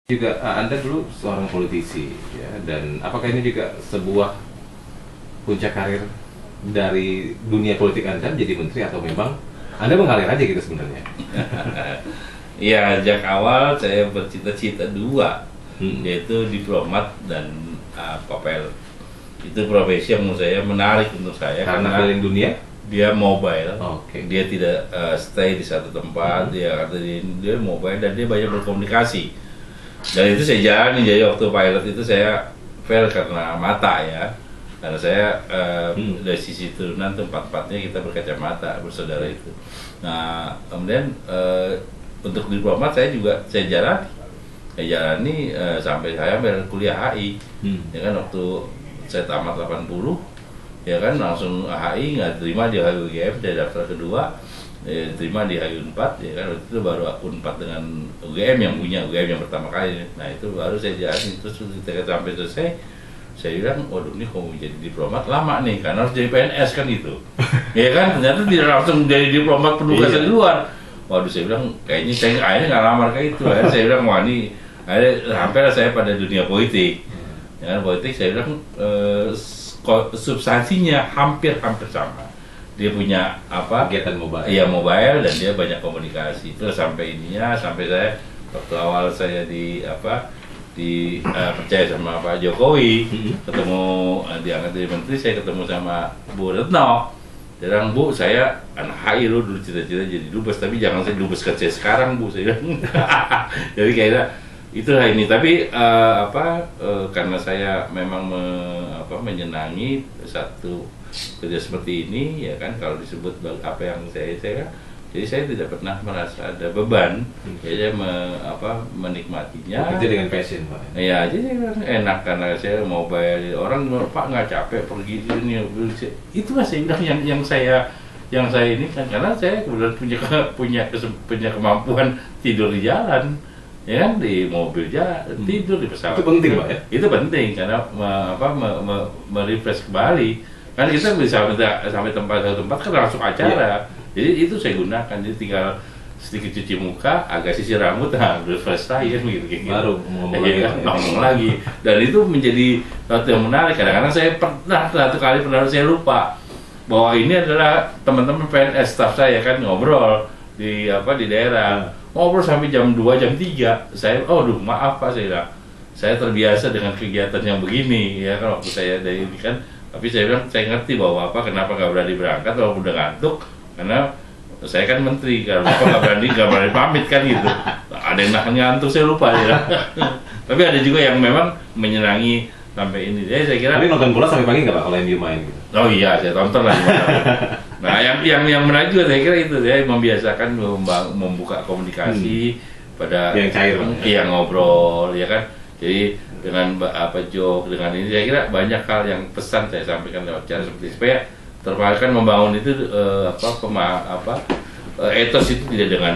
Juga Anda dulu seorang politisi ya, dan apakah ini juga sebuah puncak karir dari dunia politik Anda menjadi menteri, atau memang Anda mengalir aja gitu sebenarnya? Ya, sejak awal saya bercita-cita dua, yaitu diplomat dan pilot. Itu profesi yang menurut saya menarik untuk saya Karena keliling dunia? Dia mobile, dia tidak stay di satu tempat, dia mobile dan dia banyak berkomunikasi. Dan itu saya jalani. Jadi waktu pilot itu saya fail karena mata ya, karena saya dari sisi turunan tempat-tempatnya kita berkacamata bersaudara itu. Nah kemudian untuk diplomat saya jalani sampai saya kuliah HI. Ya kan, waktu saya tamat 80 ya kan, langsung HI nggak terima di UGM, saya daftar kedua terima di HI4 ya kan. Waktu itu baru UNPAD dengan UGM yang punya, UGM yang pertama kali. Nah itu baru saya jalani. Terus ketika sampai selesai saya bilang, waduh ini kalau jadi diplomat lama nih, karena harus jadi PNS kan gitu. Ya kan, ternyata tidak langsung jadi diplomat penugasan di luar. Waduh, saya bilang kayaknya saya akhirnya nggak lamar kayak itu. Akhirnya saya bilang, wah ini akhirnya hampir saya pada dunia politik. Ya kan, politik saya bilang substansinya hampir sama. Dia punya kegiatan mobile. Iya, mobile, dan dia banyak komunikasi. Terus sampai saya waktu awal saya percaya sama Pak Jokowi, ketemu diangkat jadi menteri, saya ketemu sama Bu Retno. Dia bilang, Bu, saya anak HI lo dulu cita-cita jadi dubes, tapi jangan saya dubes kerja sekarang, Bu. Saya bilang, jadi kayaknya itulah ini. Tapi karena saya memang menyenangi satu kerja seperti ini ya kan, kalau disebut apa yang saya jadi saya tidak pernah merasa ada beban. Jadi saya menikmatinya. Kerja dengan passion, Pak. Ya, jadi enak karena saya mobile. Orang, Pak, nggak capek pergi sini. Itulah saya bilang yang saya ini kan, karena saya kebetulan punya kemampuan tidur di jalan. Ya kan, di mobil tidur, di pesawat. Itu penting, Pak ya? Itu penting karena merefresh kembali. Kan kita bisa sampai satu tempat kan langsung acara. Jadi itu saya gunakan. Jadi tinggal sedikit cuci muka, agak sisir rambut, refresh lagi kan gitu. Baru ngomong lagi. Dan itu menjadi sesuatu yang menarik. Kadang-kadang saya satu kali saya lupa bahwa ini adalah teman-teman PNS staff saya kan ngobrol di daerah. Ngobrol sampai jam 2, jam 3. Saya, maaf Pak, saya terbiasa dengan kegiatan yang begini ya kan, waktu saya dari ini kan. Tapi saya bilang, saya ngerti bahwa kenapa nggak berani berangkat walaupun udah ngantuk, karena saya kan menteri, kalau nggak berani pamit kan gitu. Ada yang ngantuk, saya lupa ya. Tapi ada juga yang memang menyenangi sampai ini. Jadi saya kira. Tapi nonton bola sampai pagi nggak Pak kalau MU main gitu? Oh iya, saya tonton lah. Nah, yang menarik juga saya kira itu, saya membiasakan membuka komunikasi pada yang cair, yang ngobrol, ya kan. Jadi dengan joke, dengan ini saya kira banyak hal yang pesan saya sampaikan lewat cara seperti supaya terpakai membangun itu etos itu tidak dengan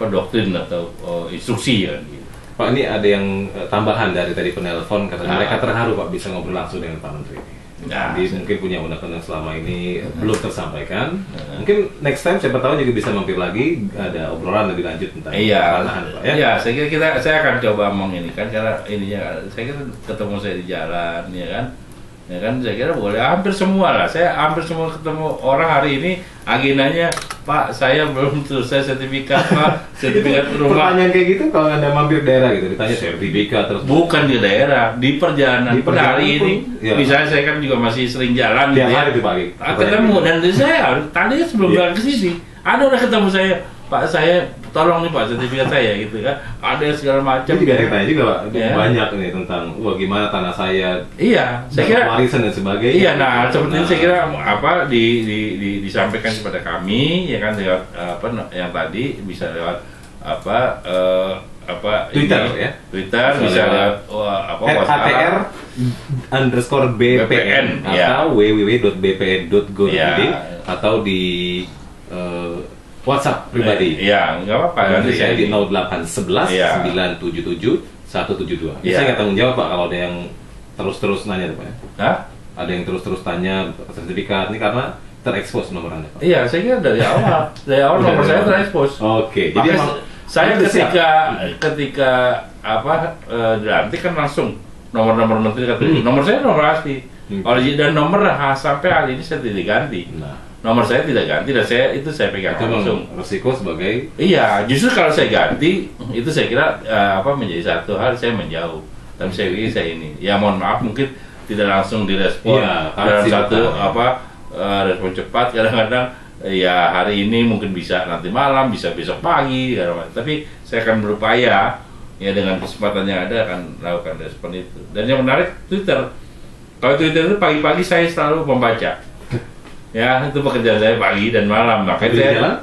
doktrin atau instruksi ya. Gitu. Pak, ini ada yang tambahan dari tadi penelpon, katanya mereka terharu Pak bisa ngobrol langsung dengan Pak Menteri. Jadi mungkin punya undang-undang selama ini belum tersampaikan. Mungkin next time siapa tahu juga bisa mampir lagi, ada obrolan lebih lanjut tentang panahan Pak ya. Iya, saya kira saya akan coba kan, karena ininya saya kira ketemu saya di jalan ya kan. Ya kan, saya kira boleh hampir semua lah. Saya hampir semua ketemu orang hari ini agendanya, Pak, saya belum selesai sertifikat, Pak, sertifikat rumah. Pertanyaan kayak gitu kalau Anda mampir daerah gitu, ditanya sertifikat terus. Bukan di daerah, di perjalanan. Pada hari ini, misalnya saya kan juga masih sering jalan gitu ya. Hari pagi. Ketemu, dan saya tadi sebelum berangkat ke sini, ada orang ketemu saya, Pak, saya tolong nih Pak sertifikat saya gitu kan. Ada segala macam. Jadi ditanya juga Pak, banyak nih tentang gimana tanah saya. Iya, saya kira warisan dan sebagainya. Iya, nah seperti itu saya kira disampaikan kepada kami ya kan, lewat yang tadi bisa lewat Twitter ya. Twitter bisa lewat WhatsApp _BPN atau www.bpn.go.id atau di WhatsApp pribadi. Iya, nggak apa-apa. Nanti saya di 0811 977 172. Saya nggak tanggung jawab Pak kalau ada yang terus nanya Pak ya. Hah? Ada yang terus tanya sertifikat ini karena terekspos nomor Anda Pak. Iya, saya kira dari awal nomor saya terekspos. Oke. Jadi saya ketika dilantik kan langsung nomor menteri katanya. Nomor saya nomor asli. Dan nomor sampai hari ini saya tidak ganti. Nomor saya tidak ganti dan saya pegang langsung. Resiko sebagai. Iya, justru kalau saya ganti itu saya kira menjadi satu hal saya menjauh. Tapi saya pikir saya ini. Ya mohon maaf mungkin tidak langsung direspon dalam satu respon cepat. Kadang-kadang ya hari ini mungkin bisa nanti malam, bisa besok pagi. Tapi saya akan berupaya ya dengan kesempatan yang ada akan lakukan respon itu. Dan yang menarik Twitter. Kalau Twitter itu pagi-pagi saya selalu membaca. Ya itu pekerjaan saya pagi dan malam. Makanya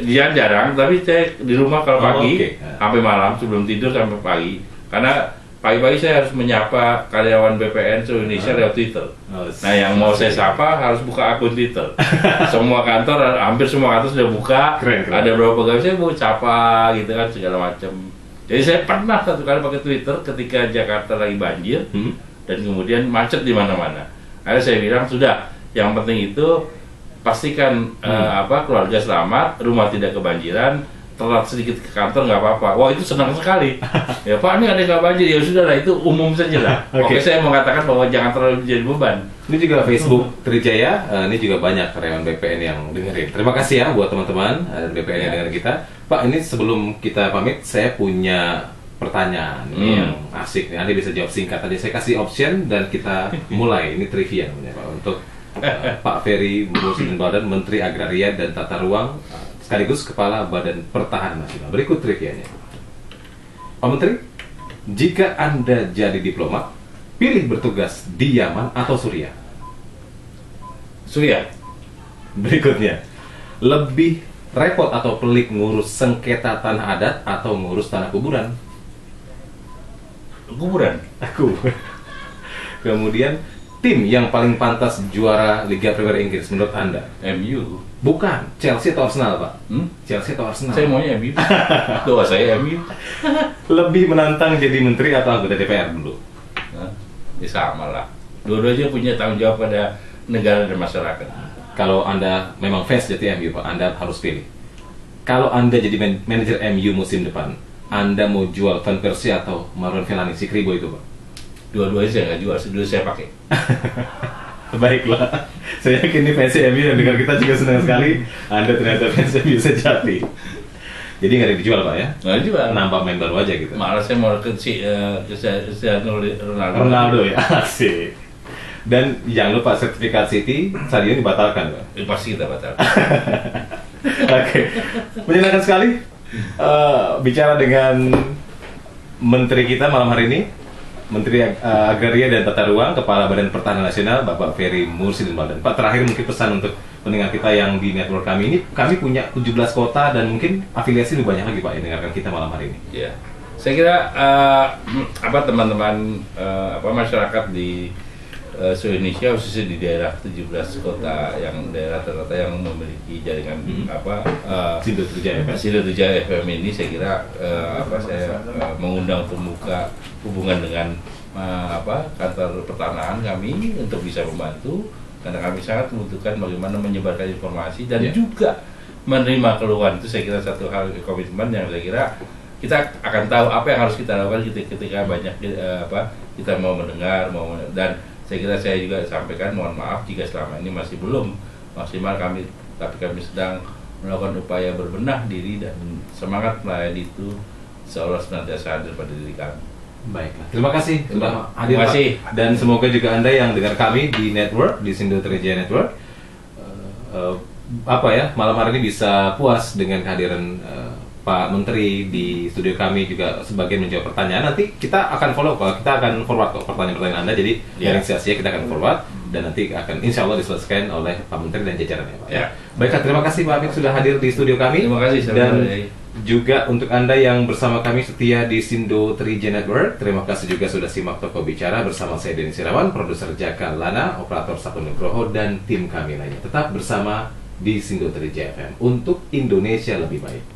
saya jarang, tapi saya di rumah kalau pagi sampai malam sebelum tidur sampai pagi. Karena pagi-pagi saya harus menyapa karyawan BPN seluruh Indonesia lewat Twitter. Nah yang mau saya sapa harus buka akun Twitter. Semua kantor, hampir semua kantor sudah buka. Keren. Ada beberapa pegawai saya mau sapa gitu kan segala macam. Jadi saya pernah satu kali pakai Twitter ketika Jakarta lagi banjir dan kemudian macet di mana-mana. Akhirnya saya bilang sudah. Yang penting itu pastikan keluarga selamat, rumah tidak kebanjiran, telat sedikit ke kantor nggak apa-apa. Wah itu senang sekali. Ya Pak ini ada nggak banjir ya sudah lah itu umum saja lah. Oke saya mengatakan bahwa jangan terlalu jadi beban. Ini juga Facebook Trijaya, ini juga banyak karyawan BPN yang dengerin. Terima kasih ya buat teman-teman BPN yang dengerin kita. Pak ini sebelum kita pamit saya punya pertanyaan yang asik. Anda bisa jawab singkat aja. Saya kasih option dan kita mulai. Ini trivia namanya Pak untuk Pak Ferry Mursidin Baldan, Menteri Agraria dan Tata Ruang sekaligus Kepala Badan Pertahanan Nasional. Berikut trivianya. Pak Menteri, jika Anda jadi diplomat, pilih bertugas di Yaman atau Suriah? Suriah. Berikutnya, lebih repot atau pelik ngurus sengketa tanah adat atau ngurus tanah kuburan? Kuburan. Kemudian, tim yang paling pantas juara Liga Premier Inggris menurut Anda? MU. Bukan, Chelsea atau Arsenal, Pak? Chelsea atau Arsenal? Saya maunya MU. Doa saya MU. Lebih menantang jadi menteri atau anggota DPR dulu? Ya sama lah. Dua-duanya punya tanggung jawab pada negara dan masyarakat. Kalau Anda memang fans jadi MU, Pak, Anda harus pilih. Kalau Anda jadi manajer MU musim depan, Anda mau jual Van Persie atau Marouane Fellaini, si Kribo itu, Pak? Dua-duanya saya nggak jual, dua saya pakai. Baiklah, saya yakin ini fans MU yang dengar kita juga senang sekali. Anda ternyata fans MU sejati. Jadi nggak dijual Pak ya? Nggak dijual. Nambah main baru aja gitu. Malah saya mau ke Ronaldo ya, asik. Dan jangan lupa sertifikat City, stadion dibatalkan Pak. Pasti kita batalkan. Oke, menyenangkan sekali bicara dengan menteri kita malam hari ini. Menteri Agraria dan Tata Ruang, Kepala Badan Pertahanan Nasional, Bapak Ferry Mursidin Baldan. Pak, terakhir mungkin pesan untuk pendengar kita yang di network kami ini, kami punya 17 kota dan mungkin afiliasi lebih banyak lagi Pak yang dengarkan kita malam hari ini. Ya, saya kira teman-teman masyarakat di seluruh Indonesia khususnya di daerah 17 kota yang daerah ternyata yang memiliki jaringan Sindo Trijaya FM ini saya kira saya mengundang untuk membuka hubungan dengan kantor pertanahan kami untuk bisa membantu karena kami sangat membutuhkan bagaimana menyebarkan informasi dan juga menerima keluhan. Itu saya kira satu hal komitmen yang saya kira kita akan tahu apa yang harus kita lakukan ketika banyak kita mau mendengar dan saya kira saya juga sampaikan mohon maaf jika selama ini masih belum maksimal tapi kami sedang melakukan upaya berbenah diri dan semangat melayani itu seolah senantiasa hadir pada diri kami. Baiklah, terima kasih sudah hadir Pak. Dan semoga juga Anda yang dengar kami di network, di Sindo Trijaya Network malam hari ini bisa puas dengan kehadiran Pak Menteri di studio kami juga sebagian menjawab pertanyaan. Nanti kita akan follow Pak, kita akan forward kok pertanyaan-pertanyaan Anda. Jadi dari sia-sia kita akan forward dan nanti akan insya Allah diselesaikan oleh Pak Menteri dan jajarannya Pak. Ya. Baiklah, terima kasih Pak Amik sudah hadir di studio kami. Terima kasih. Dan juga untuk Anda yang bersama kami setia di Sindo Trijaya Network, terima kasih juga sudah simak Toko Bicara bersama saya Denny Sirawan, produser Jaka Lana, operator Sapun Nugroho dan tim kami lainnya. Tetap bersama di Sindo Trijaya FM untuk Indonesia lebih baik.